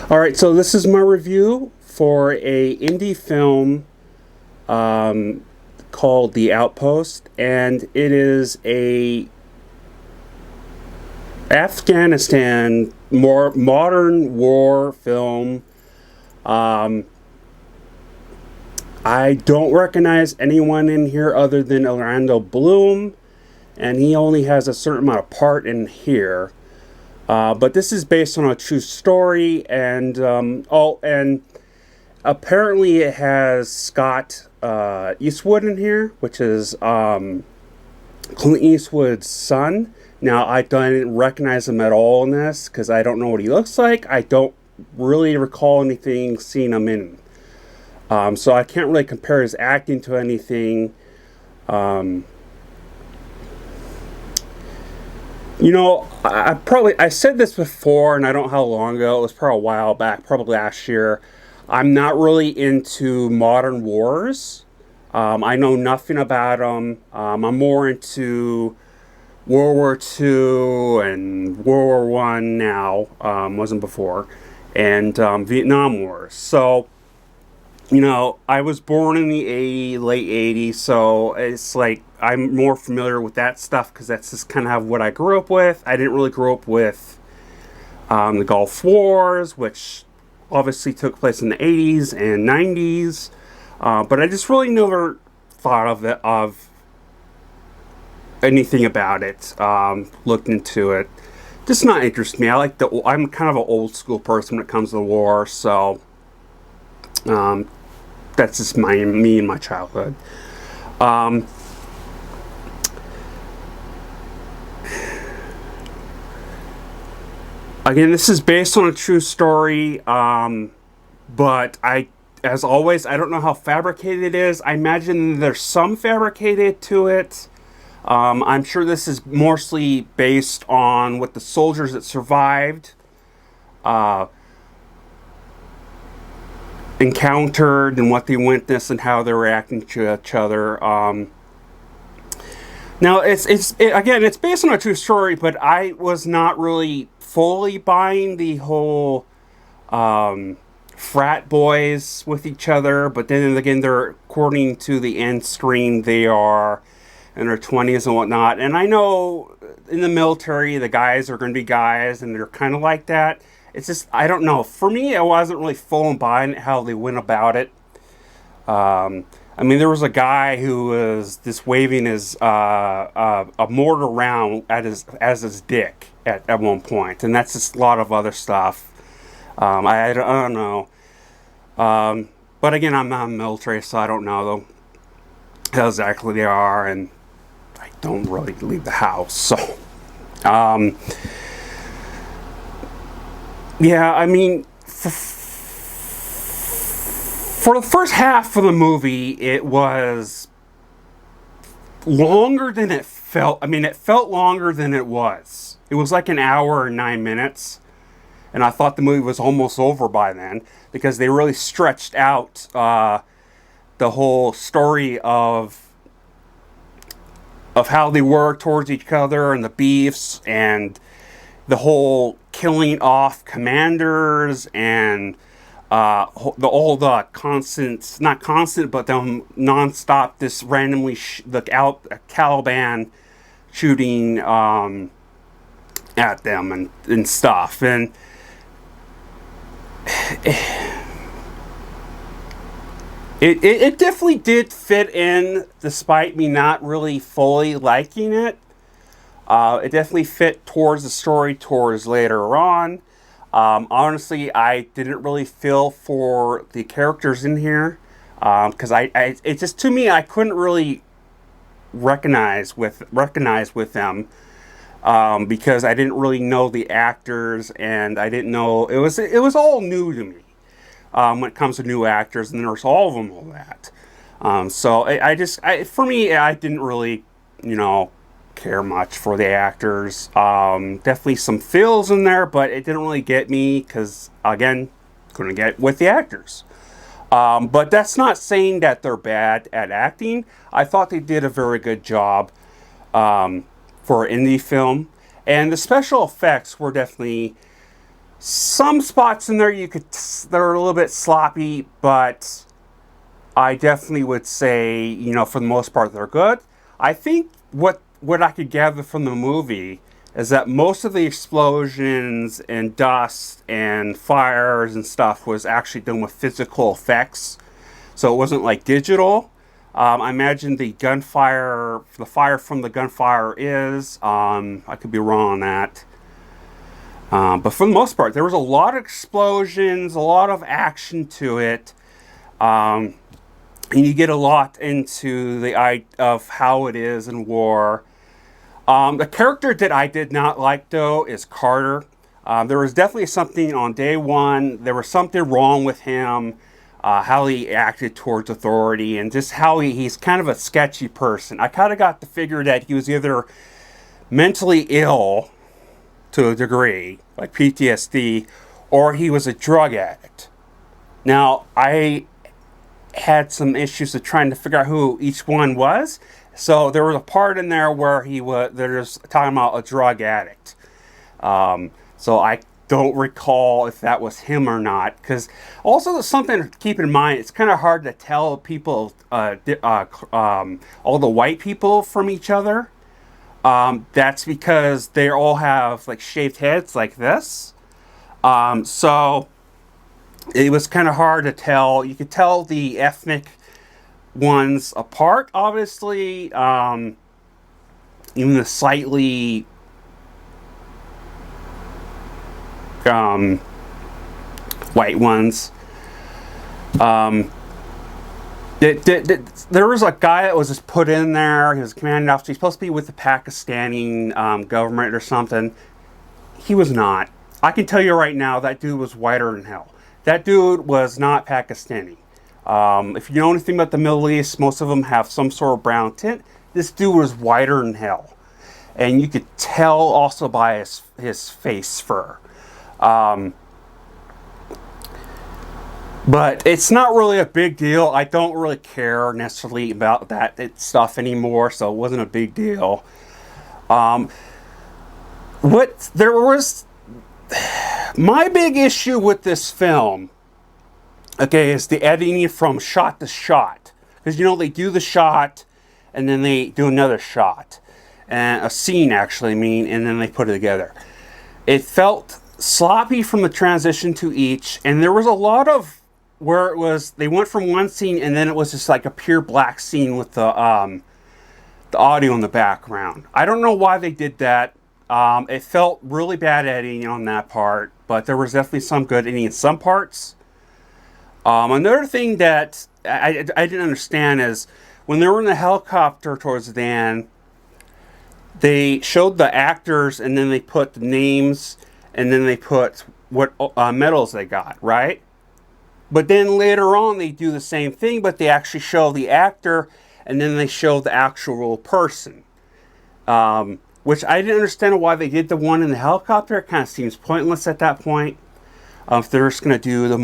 All right, so this is my review for a indie film called The Outpost, and it is a Afghanistan more modern war film. Um, I don't recognize anyone in here other than Orlando Bloom, and he only has a certain amount of part in here. But this is based on a true story, and and apparently it has Scott Eastwood in here, which is Clint Eastwood's son. Now, I didn't recognize him at all in this because I don't know what he looks like. I don't really recall anything seeing him in. So I can't really compare his acting to anything. I said this before, and I don't know how long ago. It was probably a while back, probably last year. I'm not really into modern wars. I know nothing about them. I'm more into World War II and World War One now. Wasn't before, and Vietnam Wars. So, I was born in the late 80s, so it's like I'm more familiar with that stuff because that's just kind of what I grew up with. I didn't really grow up with the Gulf Wars, which obviously took place in the 80s and 90s, but I just really never thought of anything about it, looked into it. Just not interested me. I'm kind of an old school person when it comes to the war, so that's just me and my childhood. Again, this is based on a true story, but as always, I don't know how fabricated it is. I imagine there's some fabricated to it. I'm sure this is mostly based on what the soldiers that survived encountered and what they witnessed and how they were acting to each other. Now, it's based on a true story, but I was not really fully buying the whole frat boys with each other. But then again, they're, according to the end screen, they are in their 20s and whatnot. And I know in the military, the guys are going to be guys, and they're kind of like that. It's just, I don't know. For me, I wasn't really full in buying how they went about it. There was a guy who was just waving his a mortar round as his dick at one point, and that's just a lot of other stuff. I don't know. But again, I'm not in the military, so I don't know how exactly they are, and I don't really leave the house, so. For the first half of the movie, it was longer than it felt. It felt longer than it was. It was like an hour and 9 minutes. And I thought the movie was almost over by then because they really stretched out the whole story of how they were towards each other and the beefs and the whole killing off commanders and the constant, not constant, but them nonstop, this randomly the Taliban shooting at them and stuff, and it definitely did fit in, despite me not really fully liking it. It definitely fit towards the story towards later on. Honestly, I didn't really feel for the characters in here because it just, to me, I couldn't really recognize with them because I didn't really know the actors, and I didn't know it was all new to me when it comes to new actors, and there's all of them, all that. For me, I didn't really care much for the actors. Definitely some feels in there, but it didn't really get me because, again, couldn't get with the actors. But that's not saying that they're bad at acting. I thought they did a very good job for an indie film, and the special effects were definitely Some spots in there they're a little bit sloppy, but I definitely would say, for the most part, they're good. I think what I could gather from the movie is that most of the explosions and dust and fires and stuff was actually done with physical effects, so it wasn't like digital. I imagine the fire from the gunfire is. I could be wrong on that. But for the most part, there was a lot of explosions, a lot of action to it. And you get a lot into the of how it is in war. The character that I did not like, though, is Carter. There was definitely something on day one. There was something wrong with him, how he acted towards authority, and just how he's kind of a sketchy person. I kind of got the figure that he was either mentally ill to a degree, like PTSD, or he was a drug addict. Now, I had some issues of trying to figure out who each one was. So there was a part in there where they're just talking about a drug addict. So I don't recall if that was him or not. Because also there's something to keep in mind. It's kind of hard to tell people, all the white people from each other. That's because they all have like shaved heads like this. So it was kind of hard to tell. You could tell the ethnic ones apart, obviously. Even the slightly white ones. There was a guy that was just put in there. He was a commanding officer. He's supposed to be with the Pakistani government or something. He was not. I can tell you right now, that dude was whiter than hell. That dude was not Pakistani. If you know anything about the Middle East, most of them have some sort of brown tint. This dude was whiter than hell. And you could tell also by his face fur. But it's not really a big deal. I don't really care necessarily about that stuff anymore, so it wasn't a big deal. My big issue with this film, okay, is the editing from shot to shot. Because, they do the shot, and then they do another shot. And a scene, actually, and then they put it together. It felt sloppy from the transition to each, and there was a lot of where they went from one scene, and then it was just like a pure black scene with the audio in the background. I don't know why they did that. It felt really bad editing on that part, but there was definitely some good editing in some parts. Another thing that I didn't understand is when they were in the helicopter towards the end, they showed the actors and then they put the names and then they put what medals they got, right? But then later on they do the same thing, but they actually show the actor and then they show the actual person. Which I didn't understand why they did the one in the helicopter. It kind of seems pointless at that point. If they're just going to do the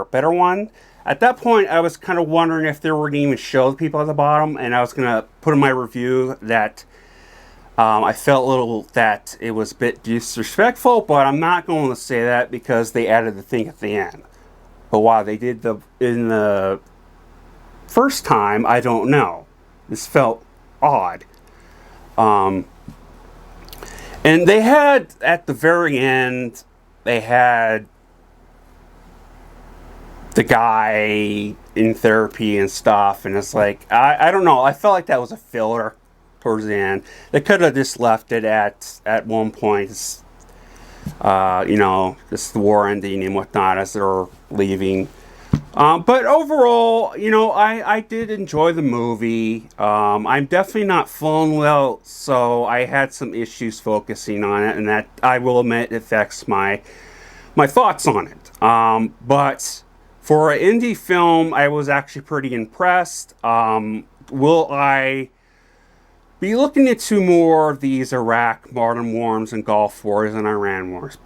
better one. At that point, I was kind of wondering if they were going to even show the people at the bottom. And I was going to put in my review that I felt a little that it was a bit disrespectful. But I'm not going to say that because they added the thing at the end. But why they did in the first time, I don't know. This felt odd. And they had, at the very end, they had the guy in therapy and stuff. And it's like, I don't know. I felt like that was a filler towards the end. They could have just left it at one point. Just the war ending and whatnot as they're leaving. But overall, I did enjoy the movie. I'm definitely not feeling well, so I had some issues focusing on it, and that, I will admit, affects my thoughts on it. But for an indie film, I was actually pretty impressed. Will I be looking into more of these Iraq, modern wars, and Gulf Wars and Iran wars?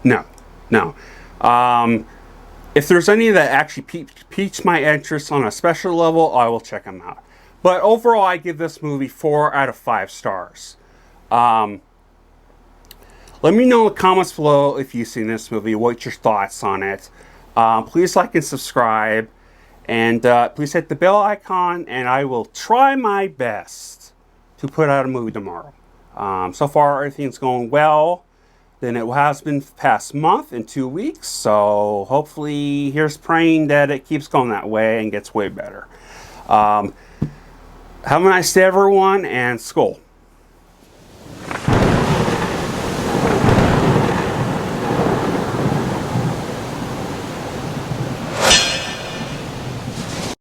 No. If there's any that actually piques my interest on a special level, I will check them out. But overall, I give this movie 4 out of 5 stars. Let me know in the comments below if you've seen this movie, what's your thoughts on it. Please like and subscribe, and please hit the bell icon, and I will try my best to put out a movie tomorrow. So far, everything's going well than it has been the past month and 2 weeks, so hopefully here's praying that it keeps going that way and gets way better. Have a nice day, everyone, and skål.